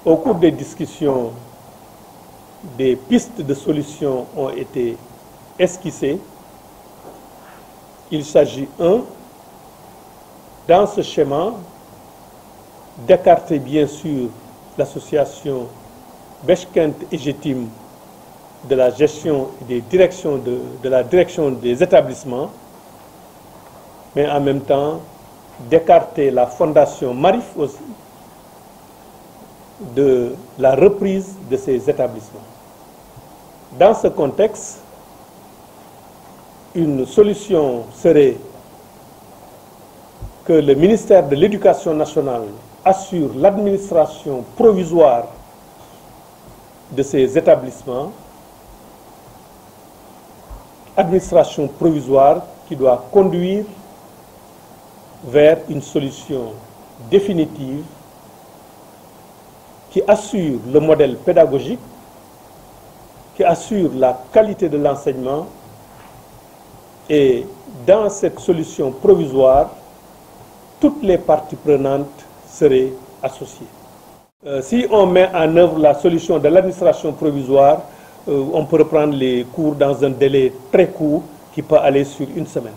Au cours des discussions, des pistes de solutions ont été esquissées. Il s'agit, dans ce schéma, d'écarter bien sûr l'association Bechkent-Ejetim de la gestion et des directions de la direction des établissements, mais en même temps d'écarter la fondation Marif aussi de la reprise de ces établissements. Dans ce contexte, une solution serait que le ministère de l'Éducation nationale assure l'administration provisoire de ces établissements, administration provisoire qui doit conduire vers une solution définitive qui assure le modèle pédagogique, qui assure la qualité de l'enseignement. Et dans cette solution provisoire, toutes les parties prenantes seraient associées. Si on met en œuvre la solution de l'administration provisoire, on peut reprendre les cours dans un délai très court qui peut aller sur une semaine.